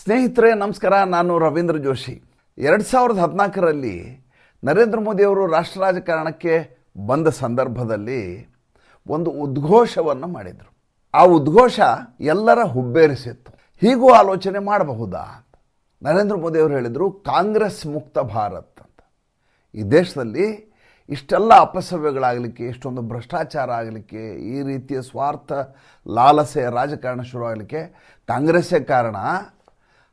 ಸ್ನೇಹಿತರೆ ನಮಸ್ಕಾರ. ನಾನು ರವೀಂದ್ರ ಜೋಶಿ. 2014ರಲ್ಲಿ ನರೇಂದ್ರ ಮೋದಿಯವರು ರಾಷ್ಟ್ರ ರಾಜಕಾರಣಕ್ಕೆ ಬಂದ ಸಂದರ್ಭದಲ್ಲಿ ಒಂದು ಉದ್ಘೋಷವನ್ನು ಮಾಡಿದರು. ಆ ಉದ್ಘೋಷ ಎಲ್ಲರ ಹುಬ್ಬೇರಿಸಿತ್ತು. ಹೀಗೂ ಆಲೋಚನೆ ಮಾಡಬಹುದಾ ಅಂತ ನರೇಂದ್ರ ಮೋದಿಯವರು ಹೇಳಿದರು, ಕಾಂಗ್ರೆಸ್ ಮುಕ್ತ ಭಾರತ್ ಅಂತ. ಈ ದೇಶದಲ್ಲಿ ಇಷ್ಟೆಲ್ಲ ಅಪಸವ್ಯಗಳಾಗಲಿಕ್ಕೆ, ಇಷ್ಟೊಂದು ಭ್ರಷ್ಟಾಚಾರ ಆಗಲಿಕ್ಕೆ, ಈ ರೀತಿಯ ಸ್ವಾರ್ಥ ಲಾಲಸೆಯ ರಾಜಕಾರಣ ಶುರುವಾಗಲಿಕ್ಕೆ ಕಾಂಗ್ರೆಸ್ಸೇ ಕಾರಣ.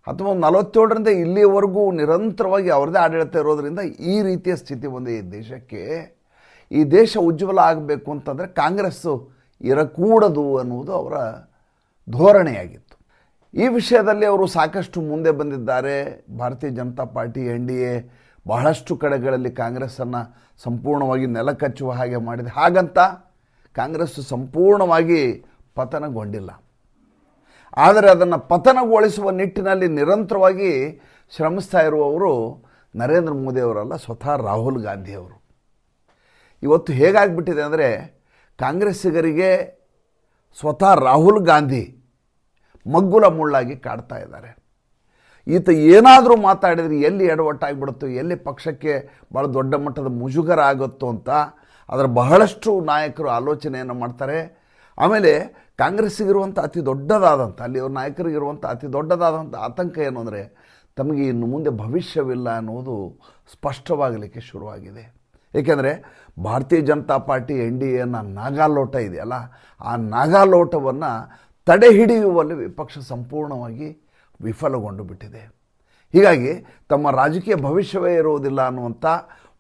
1947ರಿಂದ ಇಲ್ಲಿಯವರೆಗೂ ನಿರಂತರವಾಗಿ ಅವ್ರದ್ದೇ ಆಡಳಿತ ಇರೋದರಿಂದ ಈ ರೀತಿಯ ಸ್ಥಿತಿ ಬಂದಿದೆ ಈ ದೇಶಕ್ಕೆ. ಈ ದೇಶ ಉಜ್ವಲ ಆಗಬೇಕು ಅಂತಂದರೆ ಕಾಂಗ್ರೆಸ್ಸು ಇರಕೂಡದು ಅನ್ನುವುದು ಅವರ ಧೋರಣೆಯಾಗಿತ್ತು. ಈ ವಿಷಯದಲ್ಲಿ ಅವರು ಸಾಕಷ್ಟು ಮುಂದೆ ಬಂದಿದ್ದಾರೆ. ಭಾರತೀಯ ಜನತಾ ಪಾರ್ಟಿ NDA ಬಹಳಷ್ಟು ಕಡೆಗಳಲ್ಲಿ ಕಾಂಗ್ರೆಸ್ಸನ್ನು ಸಂಪೂರ್ಣವಾಗಿ ನೆಲಕಚ್ಚುವ ಹಾಗೆ ಮಾಡಿದೆ. ಹಾಗಂತ ಕಾಂಗ್ರೆಸ್ಸು ಸಂಪೂರ್ಣವಾಗಿ ಪತನಗೊಂಡಿಲ್ಲ. ಆದರೆ ಅದನ್ನು ಪತನಗೊಳಿಸುವ ನಿಟ್ಟಿನಲ್ಲಿ ನಿರಂತರವಾಗಿ ಶ್ರಮಿಸ್ತಾ ಇರುವವರು ನರೇಂದ್ರ ಮೋದಿಯವರಲ್ಲ, ಸ್ವತಃ ರಾಹುಲ್ ಗಾಂಧಿಯವರು. ಇವತ್ತು ಹೇಗಾಗಿಬಿಟ್ಟಿದೆ ಅಂದರೆ, ಕಾಂಗ್ರೆಸ್ಸಿಗರಿಗೆ ಸ್ವತಃ ರಾಹುಲ್ ಗಾಂಧಿ ಮಗ್ಗುಲ ಮುಳ್ಳಾಗಿ ಕಾಡ್ತಾ ಇದ್ದಾರೆ. ಈತ ಏನಾದರೂ ಮಾತಾಡಿದರೆ ಎಲ್ಲಿ ಎಡವಟ್ಟಾಗಿಬಿಡುತ್ತೋ, ಎಲ್ಲಿ ಪಕ್ಷಕ್ಕೆ ಭಾಳ ದೊಡ್ಡ ಮಟ್ಟದ ಮುಜುಗರ ಆಗುತ್ತೋ ಅಂತ ಅದರ ಬಹಳಷ್ಟು ನಾಯಕರು ಆಲೋಚನೆಯನ್ನು ಮಾಡ್ತಾರೆ. ಆಮೇಲೆ ಕಾಂಗ್ರೆಸ್ಸಿಗಿರುವಂಥ ಅತಿ ದೊಡ್ಡದಾದಂಥ, ಅಲ್ಲಿ ಅವ್ರ ನಾಯಕರಿಗಿರುವಂಥ ಅತಿ ದೊಡ್ಡದಾದಂಥ ಆತಂಕ ಏನು ಅಂದರೆ, ತಮಗೆ ಇನ್ನು ಮುಂದೆ ಭವಿಷ್ಯವಿಲ್ಲ ಅನ್ನೋದು ಸ್ಪಷ್ಟವಾಗಲಿಕ್ಕೆ ಶುರುವಾಗಿದೆ. ಏಕೆಂದರೆ ಭಾರತೀಯ ಜನತಾ ಪಾರ್ಟಿ NDAನ ನಾಗಾಲೋಟ ಇದೆಯಲ್ಲ, ಆ ನಾಗಾಲೋಟವನ್ನು ತಡೆ ಹಿಡಿಯುವಲ್ಲಿ ವಿಪಕ್ಷ ಸಂಪೂರ್ಣವಾಗಿ ವಿಫಲಗೊಂಡು ಬಿಟ್ಟಿದೆ. ಹೀಗಾಗಿ ತಮ್ಮ ರಾಜಕೀಯ ಭವಿಷ್ಯವೇ ಇರುವುದಿಲ್ಲ ಅನ್ನುವಂಥ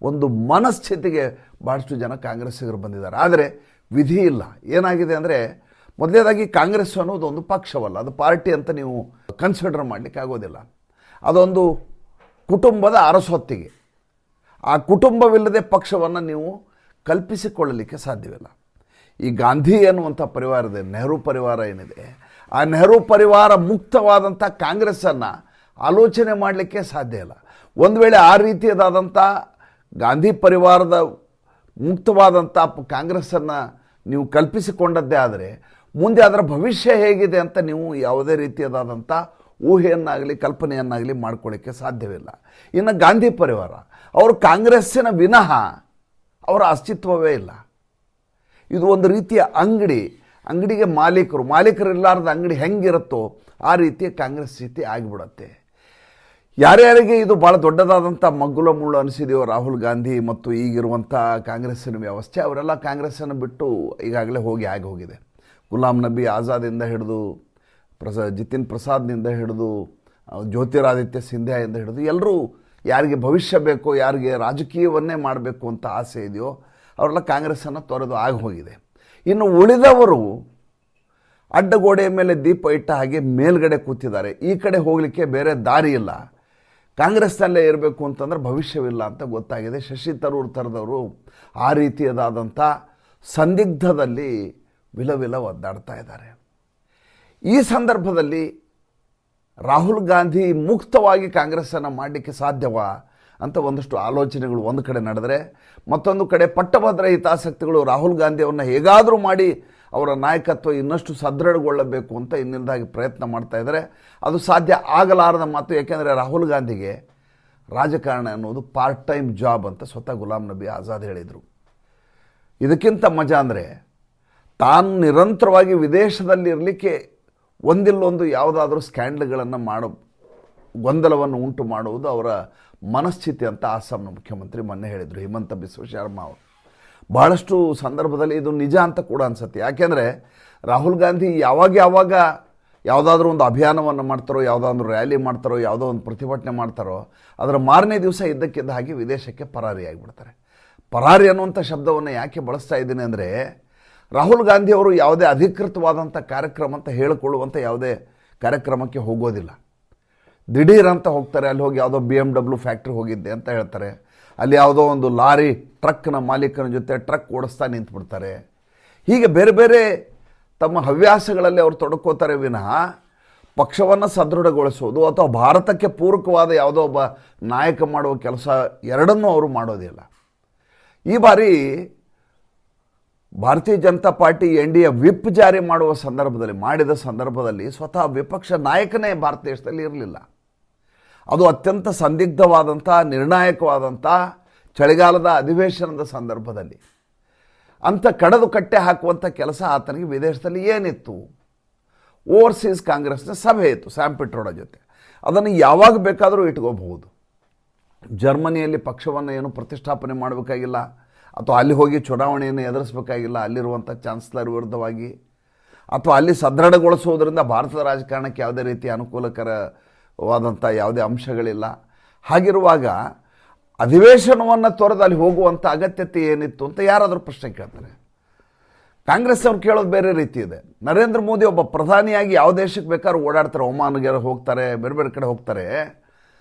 ಒಂದು ಮನಸ್ಥಿತಿಗೆ ಭಾಳಷ್ಟು ಜನ ಕಾಂಗ್ರೆಸ್ಸಿಗರು ಬಂದಿದ್ದಾರೆ. ಆದರೆ ವಿಧಿ ಇಲ್ಲ. ಏನಾಗಿದೆ ಅಂದರೆ, ಮೊದಲನೇದಾಗಿ ಕಾಂಗ್ರೆಸ್ ಅನ್ನೋದು ಒಂದು ಪಕ್ಷವಲ್ಲ, ಅದು ಪಾರ್ಟಿ ಅಂತ ನೀವು ಕನ್ಸಿಡರ್ ಮಾಡಲಿಕ್ಕೆ ಆಗೋದಿಲ್ಲ. ಅದೊಂದು ಕುಟುಂಬದ ಅರಸೊತ್ತಿಗೆ. ಆ ಕುಟುಂಬವಿಲ್ಲದೆ ಪಕ್ಷವನ್ನು ನೀವು ಕಲ್ಪಿಸಿಕೊಳ್ಳಲಿಕ್ಕೆ ಸಾಧ್ಯವಿಲ್ಲ. ಈ ಗಾಂಧಿ ಅನ್ನುವಂಥ ಪರಿವಾರ ಇದೆ, ನೆಹರು ಪರಿವಾರ ಏನಿದೆ, ಆ ನೆಹರು ಪರಿವಾರ ಮುಕ್ತವಾದಂಥ ಕಾಂಗ್ರೆಸ್ಸನ್ನು ಆಲೋಚನೆ ಮಾಡಲಿಕ್ಕೆ ಸಾಧ್ಯ ಇಲ್ಲ. ಒಂದು ವೇಳೆ ಆ ರೀತಿಯದಾದಂಥ ಗಾಂಧಿ ಪರಿವಾರದ ಮುಕ್ತವಾದಂಥ ಕಾಂಗ್ರೆಸ್ಸನ್ನು ನೀವು ಕಲ್ಪಿಸಿಕೊಂಡದ್ದೇ ಆದರೆ ಮುಂದೆ ಅದರ ಭವಿಷ್ಯ ಹೇಗಿದೆ ಅಂತ ನೀವು ಯಾವುದೇ ರೀತಿಯದಾದಂಥ ಊಹೆಯನ್ನಾಗಲಿ ಕಲ್ಪನೆಯನ್ನಾಗಲಿ ಮಾಡ್ಕೊಳ್ಳಿಕ್ಕೆ ಸಾಧ್ಯವಿಲ್ಲ. ಇನ್ನು ಗಾಂಧಿ ಪರಿವಾರ, ಅವರು ಕಾಂಗ್ರೆಸ್ಸಿನ ವಿನಃ ಅವರ ಅಸ್ತಿತ್ವವೇ ಇಲ್ಲ. ಇದು ಒಂದು ರೀತಿಯ ಅಂಗಡಿಗೆ ಮಾಲೀಕರಿಲ್ಲಾರ್ದ ಅಂಗಡಿ ಹೆಂಗಿರುತ್ತೋ ಆ ರೀತಿಯ ಕಾಂಗ್ರೆಸ್ ಸ್ಥಿತಿ ಆಗಿಬಿಡುತ್ತೆ. ಯಾರ್ಯಾರಿಗೆ ಇದು ಭಾಳ ದೊಡ್ಡದಾದಂಥ ಮಗ್ಗುಲ ಮುಳ್ಳು ಅನಿಸಿದೆಯೋ ರಾಹುಲ್ ಗಾಂಧಿ ಮತ್ತು ಈಗಿರುವಂಥ ಕಾಂಗ್ರೆಸ್ಸಿನ ವ್ಯವಸ್ಥೆ, ಅವರೆಲ್ಲ ಕಾಂಗ್ರೆಸ್ಸನ್ನು ಬಿಟ್ಟು ಈಗಾಗಲೇ ಹೋಗಿದೆ. ಗುಲಾಂ ನಬಿ ಆಜಾದಿಂದ ಹಿಡಿದು ಜಿತಿನ್ ಪ್ರಸಾದ್ನಿಂದ ಹಿಡಿದು ಜ್ಯೋತಿರಾದಿತ್ಯ ಸಿಂಧಿಯಾದಿಂದ ಹಿಡಿದು ಎಲ್ಲರೂ ಯಾರಿಗೆ ಭವಿಷ್ಯ ಬೇಕೋ, ಯಾರಿಗೆ ರಾಜಕೀಯವನ್ನೇ ಮಾಡಬೇಕು ಅಂತ ಆಸೆ ಇದೆಯೋ ಅವರೆಲ್ಲ ಕಾಂಗ್ರೆಸ್ಸನ್ನು ತೊರೆದು ಹೋಗಿದೆ. ಇನ್ನು ಉಳಿದವರು ಅಡ್ಡಗೋಡೆಯ ಮೇಲೆ ದೀಪ ಇಟ್ಟ ಹಾಗೆ ಮೇಲ್ಗಡೆ ಕೂತಿದ್ದಾರೆ. ಈ ಕಡೆ ಹೋಗಲಿಕ್ಕೆ ಬೇರೆ ದಾರಿ ಇಲ್ಲ. ಕಾಂಗ್ರೆಸ್ನಲ್ಲೇ ಇರಬೇಕು ಅಂತಂದ್ರೆ ಭವಿಷ್ಯವಿಲ್ಲ ಅಂತ ಗೊತ್ತಾಗಿದೆ. ಶಶಿ ತರೂರ್ ಥರದವರು ಆ ರೀತಿಯದಾದಂಥ ಸಂದಿಗ್ಧದಲ್ಲಿ ವಿಲವಿಲ ಒದ್ದಾಡ್ತಾ ಇದ್ದಾರೆ. ಈ ಸಂದರ್ಭದಲ್ಲಿ ರಾಹುಲ್ ಗಾಂಧಿ ಮುಕ್ತವಾಗಿ ಕಾಂಗ್ರೆಸ್ಸನ್ನು ಮಾಡಲಿಕ್ಕೆ ಸಾಧ್ಯವಾ ಅಂತ ಒಂದಷ್ಟು ಆಲೋಚನೆಗಳು ಒಂದು ಕಡೆ ನಡೆದರೆ, ಮತ್ತೊಂದು ಕಡೆ ಪಟ್ಟಭದ್ರ ಹಿತಾಸಕ್ತಿಗಳು ರಾಹುಲ್ ಗಾಂಧಿಯವ್ರನ್ನ ಹೇಗಾದರೂ ಮಾಡಿ ಅವರ ನಾಯಕತ್ವ ಇನ್ನಷ್ಟು ಸದೃಢಗೊಳ್ಳಬೇಕು ಅಂತ ಇನ್ನಿಂದಾಗಿ ಪ್ರಯತ್ನ ಮಾಡ್ತಾ ಇದ್ದಾರೆ. ಅದು ಸಾಧ್ಯ ಆಗಲಾರದ ಮಾತು. ಏಕೆಂದರೆ ರಾಹುಲ್ ಗಾಂಧಿಗೆ ರಾಜಕಾರಣ ಅನ್ನೋದು ಪಾರ್ಟ್ ಟೈಮ್ ಜಾಬ್ ಅಂತ ಸ್ವತಃ ಗುಲಾಂ ನಬಿ ಆಜಾದ್ ಹೇಳಿದರು. ಇದಕ್ಕಿಂತ ಮಜಾ ಅಂದರೆ, ತಾನು ನಿರಂತರವಾಗಿ ವಿದೇಶದಲ್ಲಿ ಇರಲಿಕ್ಕೆ ಒಂದಿಲ್ಲೊಂದು ಯಾವುದಾದ್ರೂ ಸ್ಕ್ಯಾಂಡಲ್ಗಳನ್ನು ಗೊಂದಲವನ್ನು ಉಂಟು ಮಾಡುವುದು ಅವರ ಮನಸ್ಥಿತಿ ಅಂತ ಅಸ್ಸಾಂನ ಮುಖ್ಯಮಂತ್ರಿ ಮೊನ್ನೆ ಹೇಳಿದರು, ಹಿಮಂತ ಬಿಸ್ವ ಶರ್ಮಾ ಅವರು. ಭಾಳಷ್ಟು ಸಂದರ್ಭದಲ್ಲಿ ಇದು ನಿಜ ಅಂತ ಕೂಡ ಅನಿಸುತ್ತೆ. ಯಾಕೆಂದರೆ ರಾಹುಲ್ ಗಾಂಧಿ ಯಾವಾಗ ಯಾವುದಾದ್ರೂ ಒಂದು ಅಭಿಯಾನವನ್ನು ಮಾಡ್ತಾರೋ, ಯಾವುದಾದ್ರೂ ರ್ಯಾಲಿ ಮಾಡ್ತಾರೋ, ಯಾವುದೋ ಒಂದು ಪ್ರತಿಭಟನೆ ಮಾಡ್ತಾರೋ, ಅದರ ಮಾರನೇ ದಿವಸ ಇದ್ದಕ್ಕಿದ್ದ ಹಾಗೆ ವಿದೇಶಕ್ಕೆ ಪರಾರಿಯಾಗಿಬಿಡ್ತಾರೆ. ಪರಾರಿ ಅನ್ನುವಂಥ ಶಬ್ದವನ್ನು ಯಾಕೆ ಬಳಸ್ತಾ ಇದ್ದೀನಿ ಅಂದರೆ, ರಾಹುಲ್ ಗಾಂಧಿಯವರು ಯಾವುದೇ ಅಧಿಕೃತವಾದಂಥ ಕಾರ್ಯಕ್ರಮ ಅಂತ ಹೇಳಿಕೊಳ್ಳುವಂಥ ಯಾವುದೇ ಕಾರ್ಯಕ್ರಮಕ್ಕೆ ಹೋಗೋದಿಲ್ಲ. ದಿಢೀರ್ ಅಂತ ಹೋಗ್ತಾರೆ. ಅಲ್ಲಿ ಹೋಗಿ ಯಾವುದೋ BMW ಫ್ಯಾಕ್ಟ್ರಿ ಹೋಗಿದ್ದೆ ಅಂತ ಹೇಳ್ತಾರೆ. ಅಲ್ಲಿ ಯಾವುದೋ ಒಂದು ಲಾರಿ ಟ್ರಕ್ನ ಮಾಲೀಕನ ಜೊತೆ ಟ್ರಕ್ ಓಡಿಸ್ತಾ ನಿಂತುಬಿಡ್ತಾರೆ. ಹೀಗೆ ಬೇರೆ ಬೇರೆ ತಮ್ಮ ಹವ್ಯಾಸಗಳಲ್ಲಿ ಅವರು ತೊಡಕೋತಾರೆ ವಿನಃ ಪಕ್ಷವನ್ನು ಸದೃಢಗೊಳಿಸೋದು ಅಥವಾ ಭಾರತಕ್ಕೆ ಪೂರಕವಾದ ಯಾವುದೋ ಒಬ್ಬ ನಾಯಕ ಮಾಡುವ ಕೆಲಸ ಎರಡನ್ನೂ ಅವರು ಮಾಡೋದಿಲ್ಲ. ಈ ಬಾರಿ ಭಾರತೀಯ ಜನತಾ ಪಾರ್ಟಿ NDA ವಿಪ್ ಜಾರಿ ಮಾಡುವ ಮಾಡಿದ ಸಂದರ್ಭದಲ್ಲಿ ಸ್ವತಃ ವಿಪಕ್ಷ ನಾಯಕನೇ ಭಾರತ ದೇಶದಲ್ಲಿ ಇರಲಿಲ್ಲ. ಅದು ಅತ್ಯಂತ ಸಂದಿಗ್ಧವಾದಂಥ ನಿರ್ಣಾಯಕವಾದಂಥ ಚಳಿಗಾಲದ ಅಧಿವೇಶನದ ಸಂದರ್ಭದಲ್ಲಿ ಅಂಥ ಕಡದು ಕಟ್ಟೆ ಹಾಕುವಂಥ ಕೆಲಸ ಆತನಿಗೆ ವಿದೇಶದಲ್ಲಿ ಏನಿತ್ತು? ಓವರ್ಸೀಸ್ ಕಾಂಗ್ರೆಸ್ನ ಸಭೆ ಇತ್ತು ಸ್ಯಾಮ್ ಪಿಟ್ರೋಡ ಜೊತೆ. ಅದನ್ನು ಯಾವಾಗ ಬೇಕಾದರೂ ಇಟ್ಕೋಬಹುದು. ಜರ್ಮನಿಯಲ್ಲಿ ಪಕ್ಷವನ್ನು ಏನು ಪ್ರತಿಷ್ಠಾಪನೆ ಮಾಡಬೇಕಾಗಿಲ್ಲ, ಅಥವಾ ಅಲ್ಲಿ ಹೋಗಿ ಚುನಾವಣೆಯನ್ನು ಎದುರಿಸಬೇಕಾಗಿಲ್ಲ ಅಲ್ಲಿರುವಂಥ ಚಾನ್ಸಲರ್ ವಿರುದ್ಧವಾಗಿ, ಅಥವಾ ಅಲ್ಲಿ ಸದೃಢಗೊಳಿಸುವುದರಿಂದ ಭಾರತದ ರಾಜಕಾರಣಕ್ಕೆ ಯಾವುದೇ ರೀತಿ ಅನುಕೂಲಕರವಾದಂಥ ಯಾವುದೇ ಅಂಶಗಳಿಲ್ಲ. ಹಾಗಿರುವಾಗ ಅಧಿವೇಶನವನ್ನು ತೊರೆದು ಅಲ್ಲಿ ಹೋಗುವಂಥ ಅಗತ್ಯತೆ ಏನಿತ್ತು ಅಂತ ಯಾರಾದರೂ ಪ್ರಶ್ನೆ ಕೇಳ್ತಾರೆ. ಕಾಂಗ್ರೆಸ್ ಅವ್ರು ಕೇಳೋದು ಬೇರೆ ರೀತಿ ಇದೆ. ನರೇಂದ್ರ ಮೋದಿ ಒಬ್ಬ ಪ್ರಧಾನಿಯಾಗಿ ಯಾವ ದೇಶಕ್ಕೆ ಬೇಕಾದ್ರೂ ಓಡಾಡ್ತಾರೆ, ಒಮಾನ್ಗೆ ಹೋಗ್ತಾರೆ, ಬೇರೆ ಬೇರೆ ಕಡೆ ಹೋಗ್ತಾರೆ.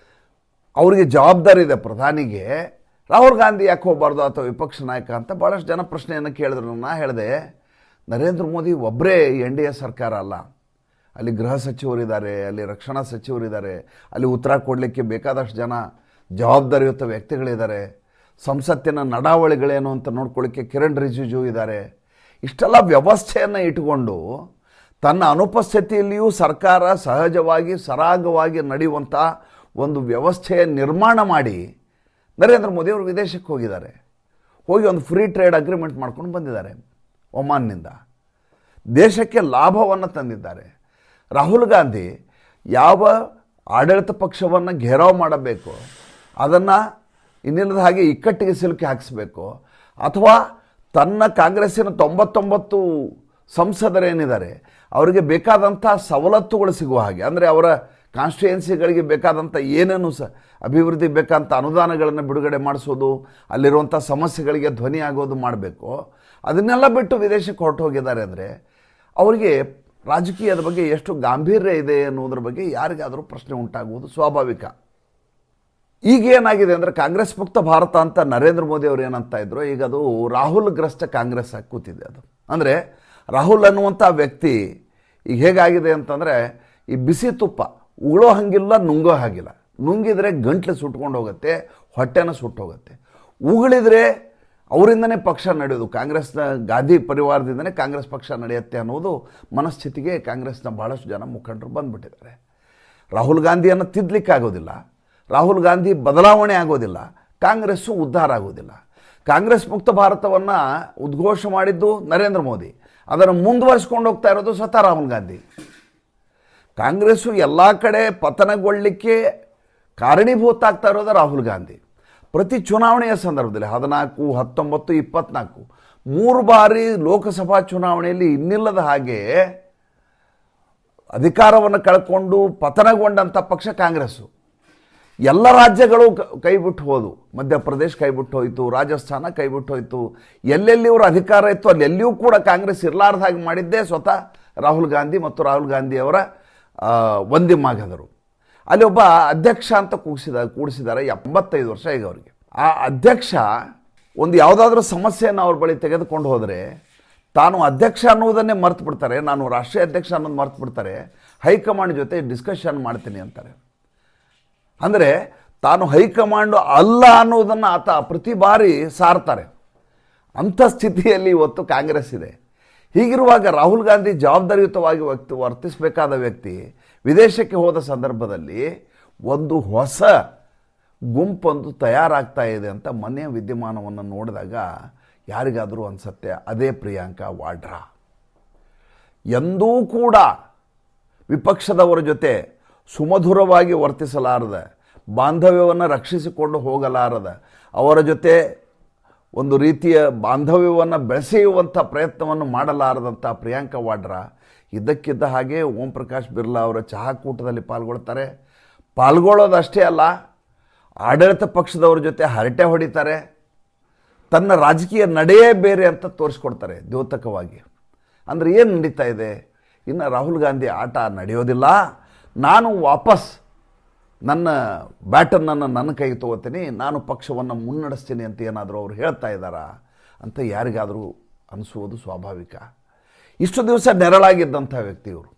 ಅವರಿಗೆ ಜವಾಬ್ದಾರಿ ಇದೆ ಪ್ರಧಾನಿಗೆ. ರಾಹುಲ್ ಗಾಂಧಿ ಯಾಕೆ ಹೋಗಬಾರ್ದು ಅಥವಾ ವಿಪಕ್ಷ ನಾಯಕ ಅಂತ ಭಾಳಷ್ಟು ಜನ ಪ್ರಶ್ನೆಯನ್ನು ಕೇಳಿದ್ರು. ನಾನು ಹೇಳಿದೆ, ನರೇಂದ್ರ ಮೋದಿ ಒಬ್ಬರೇ NDA ಸರ್ಕಾರ ಅಲ್ಲ. ಅಲ್ಲಿ ಗೃಹ ಸಚಿವರಿದ್ದಾರೆ, ಅಲ್ಲಿ ರಕ್ಷಣಾ ಸಚಿವರಿದ್ದಾರೆ, ಅಲ್ಲಿ ಉತ್ತರ ಕೊಡಲಿಕ್ಕೆ ಬೇಕಾದಷ್ಟು ಜನ ಜವಾಬ್ದಾರಿಯುತ ವ್ಯಕ್ತಿಗಳಿದ್ದಾರೆ. ಸಂಸತ್ತಿನ ನಡಾವಳಿಗಳೇನು ಅಂತ ನೋಡ್ಕೊಳ್ಳಿಕ್ಕೆ ಕಿರಣ್ ರಿಜಿಜು ಇದ್ದಾರೆ. ಇಷ್ಟೆಲ್ಲ ವ್ಯವಸ್ಥೆಯನ್ನು ಇಟ್ಟುಕೊಂಡು ತನ್ನ ಅನುಪಸ್ಥಿತಿಯಲ್ಲಿಯೂ ಸರ್ಕಾರ ಸಹಜವಾಗಿ ಸರಾಗವಾಗಿ ನಡೆಯುವಂಥ ಒಂದು ವ್ಯವಸ್ಥೆಯ ನಿರ್ಮಾಣ ಮಾಡಿ ನರೇಂದ್ರ ಮೋದಿ ಅವರು ವಿದೇಶಕ್ಕೆ ಹೋಗಿದ್ದಾರೆ. ಹೋಗಿ ಒಂದು ಫ್ರೀ ಟ್ರೇಡ್ ಅಗ್ರಿಮೆಂಟ್ ಮಾಡ್ಕೊಂಡು ಬಂದಿದ್ದಾರೆ ಒಮಾನ್ನಿಂದ. ದೇಶಕ್ಕೆ ಲಾಭವನ್ನು ತಂದಿದ್ದಾರೆ. ರಾಹುಲ್ ಗಾಂಧಿ ಯಾವ ಆಡಳಿತ ಪಕ್ಷವನ್ನು ಘೇರಾವ್ ಮಾಡಬೇಕು, ಅದನ್ನು ಇನ್ನಿಲ್ಲದ ಹಾಗೆ ಇಕ್ಕಟ್ಟಿಗೆ ಸಿಲುಕಿ ಹಾಕಿಸ್ಬೇಕು, ಅಥವಾ ತನ್ನ ಕಾಂಗ್ರೆಸ್ಸಿನ 99 ಸಂಸದರೇನಿದ್ದಾರೆ ಅವರಿಗೆ ಬೇಕಾದಂಥ ಸವಲತ್ತುಗಳು ಸಿಗುವ ಹಾಗೆ, ಅಂದರೆ ಅವರ ಕಾನ್ಸ್ಟಿಟ್ಯೂಯೆನ್ಸಿಗಳಿಗೆ ಬೇಕಾದಂಥ ಏನೇನು ಅಭಿವೃದ್ಧಿ ಬೇಕಂತ ಅನುದಾನಗಳನ್ನು ಬಿಡುಗಡೆ ಮಾಡಿಸೋದು, ಅಲ್ಲಿರುವಂಥ ಸಮಸ್ಯೆಗಳಿಗೆ ಧ್ವನಿ ಆಗೋದು ಮಾಡಬೇಕು. ಅದನ್ನೆಲ್ಲ ಬಿಟ್ಟು ವಿದೇಶಕ್ಕೆ ಹೊರಟು ಹೋಗಿದ್ದಾರೆ ಅಂದರೆ ಅವರಿಗೆ ರಾಜಕೀಯದ ಬಗ್ಗೆ ಎಷ್ಟು ಗಾಂಭೀರ್ಯ ಇದೆ ಅನ್ನೋದ್ರ ಬಗ್ಗೆ ಯಾರಿಗಾದರೂ ಪ್ರಶ್ನೆ ಉಂಟಾಗುವುದು ಸ್ವಾಭಾವಿಕ. ಈಗ ಏನಾಗಿದೆ ಅಂದರೆ ಕಾಂಗ್ರೆಸ್ ಮುಕ್ತ ಭಾರತ ಅಂತ ನರೇಂದ್ರ ಮೋದಿ ಅವರು ಏನಂತ ಇದ್ರು, ಈಗ ಅದು ರಾಹುಲ್ ಗ್ರಸ್ತ ಕಾಂಗ್ರೆಸ್ ಆಗಿ ಕೂತಿದೆ. ಅದು ಅಂದರೆ ರಾಹುಲ್ ಅನ್ನುವಂಥ ವ್ಯಕ್ತಿ ಈಗ ಹೇಗಾಗಿದೆ ಅಂತಂದರೆ ಈ ಬಿಸಿ ತುಪ್ಪ ಉಗುಳೋ ಹಾಗಿಲ್ಲ, ನುಂಗೋ ಹಾಗಿಲ್ಲ. ನುಂಗಿದರೆ ಗಂಟ್ಲು ಸುಟ್ಕೊಂಡು ಹೋಗುತ್ತೆ, ಹೊಟ್ಟೆನ ಸುಟ್ಟು ಹೋಗುತ್ತೆ. ಉಗುಳಿದರೆ ಅವರಿಂದನೇ ಪಕ್ಷ ನಡೆಯೋದು, ಕಾಂಗ್ರೆಸ್ನ ಗಾಂಧಿ ಪರಿವಾರದಿಂದನೇ ಕಾಂಗ್ರೆಸ್ ಪಕ್ಷ ನಡೆಯುತ್ತೆ ಅನ್ನೋದು ಮನಸ್ಥಿತಿಗೆ ಕಾಂಗ್ರೆಸ್ನ ಭಾಳಷ್ಟು ಜನ ಮುಖಂಡರು ಬಂದುಬಿಟ್ಟಿದ್ದಾರೆ. ರಾಹುಲ್ ಗಾಂಧಿಯನ್ನು ತಿದ್ದಲಿಕ್ಕಾಗೋದಿಲ್ಲ, ರಾಹುಲ್ ಗಾಂಧಿ ಬದಲಾವಣೆ ಆಗೋದಿಲ್ಲ, ಕಾಂಗ್ರೆಸ್ಸು ಉದ್ಧಾರ ಆಗೋದಿಲ್ಲ. ಕಾಂಗ್ರೆಸ್ ಮುಕ್ತ ಭಾರತವನ್ನು ಉದ್ಘೋಷ ಮಾಡಿದ್ದು ನರೇಂದ್ರ ಮೋದಿ, ಅದನ್ನು ಮುಂದುವರಿಸ್ಕೊಂಡು ಹೋಗ್ತಾ ಇರೋದು ಸ್ವತಃ ರಾಹುಲ್ ಗಾಂಧಿ. ಕಾಂಗ್ರೆಸ್ಸು ಎಲ್ಲ ಕಡೆ ಪತನಗೊಳ್ಳಲಿಕ್ಕೆ ಕಾರಣೀಭೂತ ಆಗ್ತಾ ಇರೋದು ರಾಹುಲ್ ಗಾಂಧಿ. ಪ್ರತಿ ಚುನಾವಣೆಯ ಸಂದರ್ಭದಲ್ಲಿ 14, 19, 24 3 ಬಾರಿ ಲೋಕಸಭಾ ಚುನಾವಣೆಯಲ್ಲಿ ಇನ್ನಿಲ್ಲದ ಹಾಗೆ ಅಧಿಕಾರವನ್ನು ಕಳ್ಕೊಂಡು ಪತನಗೊಂಡಂಥ ಪಕ್ಷ ಕಾಂಗ್ರೆಸ್ಸು. ಎಲ್ಲ ರಾಜ್ಯಗಳು ಕೈಬಿಟ್ಟು ಹೋದು. ಮಧ್ಯಪ್ರದೇಶ ಕೈಬಿಟ್ಟು ಹೋಯಿತು, ರಾಜಸ್ಥಾನ ಕೈಬಿಟ್ಟು ಹೋಯಿತು. ಎಲ್ಲೆಲ್ಲಿ ಇವರು ಅಧಿಕಾರ ಇತ್ತು ಅಲ್ಲೆಲ್ಲಿಯೂ ಕೂಡ ಕಾಂಗ್ರೆಸ್ ಇರಲಾರ್ದ ಹಾಗೆ ಮಾಡಿದ್ದೇ ಸ್ವತಃ ರಾಹುಲ್ ಗಾಂಧಿ ಮತ್ತು ರಾಹುಲ್ ಗಾಂಧಿಯವರ ಒಂದಿ ಮಾಗದರು. ಅಲ್ಲಿ ಒಬ್ಬ ಅಧ್ಯಕ್ಷ ಅಂತ ಕೂಡಿಸಿದ್ದಾರೆ, 85 ವರ್ಷ ಈಗ ಅವರಿಗೆ. ಆ ಅಧ್ಯಕ್ಷ ಒಂದು ಯಾವುದಾದ್ರೂ ಸಮಸ್ಯೆಯನ್ನು ಅವ್ರ ಬಳಿ ತೆಗೆದುಕೊಂಡು ಹೋದರೆ ತಾನು ಅಧ್ಯಕ್ಷ ಅನ್ನುವುದನ್ನೇ ಮರ್ತು ಬಿಡ್ತಾರೆ, ನಾನು ರಾಷ್ಟ್ರೀಯ ಅಧ್ಯಕ್ಷ ಅನ್ನೋದು ಮರ್ತು ಬಿಡ್ತಾರೆ. ಹೈಕಮಾಂಡ್ ಜೊತೆ ಡಿಸ್ಕಷನ್ ಮಾಡ್ತೀನಿ ಅಂತಾರೆ. ಅಂದರೆ ತಾನು ಹೈಕಮಾಂಡು ಅಲ್ಲ ಅನ್ನೋದನ್ನು ಆತ ಪ್ರತಿ ಬಾರಿ ಸಾರ್ತಾರೆ. ಅಂಥ ಸ್ಥಿತಿಯಲ್ಲಿ ಇವತ್ತು ಕಾಂಗ್ರೆಸ್ ಇದೆ. ಹೀಗಿರುವಾಗ ರಾಹುಲ್ ಗಾಂಧಿ ಜವಾಬ್ದಾರಿಯುತವಾಗಿ ವರ್ತಿಸಬೇಕಾದ ವ್ಯಕ್ತಿ ವಿದೇಶಕ್ಕೆ ಹೋದ ಸಂದರ್ಭದಲ್ಲಿ ಒಂದು ಹೊಸ ಗುಂಪೊಂದು ತಯಾರಾಗ್ತಾ ಇದೆ ಅಂತ ಮೊನ್ನೆಯ ವಿದ್ಯಮಾನವನ್ನು ನೋಡಿದಾಗ ಯಾರಿಗಾದರೂ ಅನಿಸುತ್ತೆ, ಅದೇ ಪ್ರಿಯಾಂಕಾ ವಾಡ್ರಾ. ಎಂದೂ ಕೂಡ ವಿಪಕ್ಷದವರ ಜೊತೆ ಸುಮಧುರವಾಗಿ ವರ್ತಿಸಲಾರದ, ಬಾಂಧವ್ಯವನ್ನು ರಕ್ಷಿಸಿಕೊಂಡು ಹೋಗಲಾರದ, ಅವರ ಜೊತೆ ಒಂದು ರೀತಿಯ ಬಾಂಧವ್ಯವನ್ನು ಬೆಳೆಸೆಯುವಂಥ ಪ್ರಯತ್ನವನ್ನು ಮಾಡಲಾರದಂಥ ಪ್ರಿಯಾಂಕಾ ವಾಡ್ರಾ ಇದ್ದಕ್ಕಿದ್ದ ಹಾಗೆ ಓಂ ಪ್ರಕಾಶ್ ಬಿರ್ಲಾ ಅವರ ಚಹಾ ಕೂಟದಲ್ಲಿ ಪಾಲ್ಗೊಳ್ತಾರೆ. ಪಾಲ್ಗೊಳ್ಳೋದಷ್ಟೇ ಅಲ್ಲ, ಆಡಳಿತ ಪಕ್ಷದವ್ರ ಜೊತೆ ಹರಟೆ ಹೊಡಿತಾರೆ. ತನ್ನ ರಾಜಕೀಯ ನಡೆಯೇ ಬೇರೆ ಅಂತ ತೋರಿಸ್ಕೊಡ್ತಾರೆ ದ್ಯೋತಕವಾಗಿ. ಅಂದರೆ ಏನು ನಡೀತಾ ಇದೆ? ಇನ್ನು ರಾಹುಲ್ ಗಾಂಧಿ ಆಟ ನಡೆಯೋದಿಲ್ಲ, ನಾನು ವಾಪಸ್ ನನ್ನ ಬ್ಯಾಟನ್ನನ್ನು ನನ್ನ ಕೈಗೆ ತೊಗೋತೀನಿ, ನಾನು ಪಕ್ಷವನ್ನು ಮುನ್ನಡೆಸ್ತೀನಿ ಅಂತ ಏನಾದರೂ ಅವರು ಹೇಳ್ತಾ ಇದ್ದಾರಾ ಅಂತ ಯಾರಿಗಾದರೂ ಅನಿಸುವುದು ಸ್ವಾಭಾವಿಕ. ಇಷ್ಟು ದಿವಸ ನೆರಳಾಗಿದ್ದಂಥ ವ್ಯಕ್ತಿಯವರು.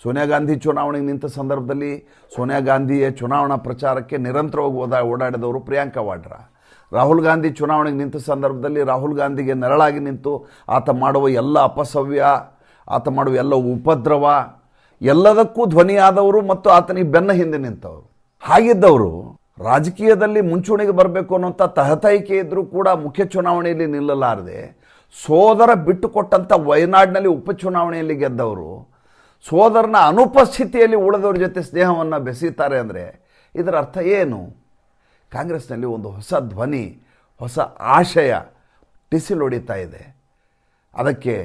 ಸೋನಿಯಾ ಗಾಂಧಿ ಚುನಾವಣೆಗೆ ನಿಂತ ಸಂದರ್ಭದಲ್ಲಿ ಸೋನಿಯಾ ಗಾಂಧಿಯ ಚುನಾವಣಾ ಪ್ರಚಾರಕ್ಕೆ ನಿರಂತರವಾಗಿ ಓಡಾಡಿದವರು ಪ್ರಿಯಾಂಕಾ ವಾಡ್ರಾ. ರಾಹುಲ್ ಗಾಂಧಿ ಚುನಾವಣೆಗೆ ನಿಂತ ಸಂದರ್ಭದಲ್ಲಿ ರಾಹುಲ್ ಗಾಂಧಿಗೆ ನೆರಳಾಗಿ ನಿಂತು ಆತ ಮಾಡುವ ಎಲ್ಲ ಅಪಸವ್ಯ, ಆತ ಮಾಡುವ ಎಲ್ಲ ಉಪದ್ರವ ಎಲ್ಲದಕ್ಕೂ ಧ್ವನಿಯಾದವರು ಮತ್ತು ಆತನಿಗೆ ಬೆನ್ನ ಹಿಂದೆ ನಿಂತವರು. ಹಾಗಿದ್ದವರು ರಾಜಕೀಯದಲ್ಲಿ ಮುಂಚೂಣಿಗೆ ಬರಬೇಕು ಅನ್ನೋಂಥ ತಹತೈಕೆ ಇದ್ದರೂ ಕೂಡ ಮುಖ್ಯ ಚುನಾವಣೆಯಲ್ಲಿ ನಿಲ್ಲಲಾರದೆ ಸೋದರ ಬಿಟ್ಟುಕೊಟ್ಟಂಥ ವಯನಾಡಿನಲ್ಲಿ ಉಪಚುನಾವಣೆಯಲ್ಲಿ ಗೆದ್ದವರು ಸೋದರನ ಅನುಪಸ್ಥಿತಿಯಲ್ಲಿ ಉಳಿದವ್ರ ಜೊತೆ ಸ್ನೇಹವನ್ನು ಬೆಸೀತಾರೆ ಅಂದರೆ ಇದರ ಅರ್ಥ ಏನು? ಕಾಂಗ್ರೆಸ್ನಲ್ಲಿ ಒಂದು ಹೊಸ ಧ್ವನಿ, ಹೊಸ ಆಶಯ ಟಿಸಿಲೊಡಿತಾ ಇದೆ. ಅದಕ್ಕೆ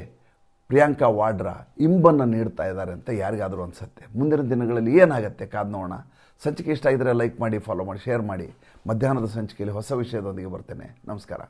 ಪ್ರಿಯಾಂಕಾ ವಾಡ್ರಾ ಇಂಬನ್ನು ನೀಡ್ತಾ ಇದ್ದಾರೆ ಅಂತ ಯಾರಿಗಾದರೂ ಅನಿಸುತ್ತೆ. ಮುಂದಿನ ದಿನಗಳಲ್ಲಿ ಏನಾಗುತ್ತೆ ಕಾದು ನೋಡೋಣ. ಸಂಚಿಕೆ ಇಷ್ಟ ಆಗಿದ್ದರೆ ಲೈಕ್ ಮಾಡಿ, ಫಾಲೋ ಮಾಡಿ, ಶೇರ್ ಮಾಡಿ. ಮಧ್ಯಾಹ್ನದ ಸಂಚಿಕೆಯಲ್ಲಿ ಹೊಸ ವಿಷಯದೊಂದಿಗೆ ಬರ್ತೇನೆ. ನಮಸ್ಕಾರ.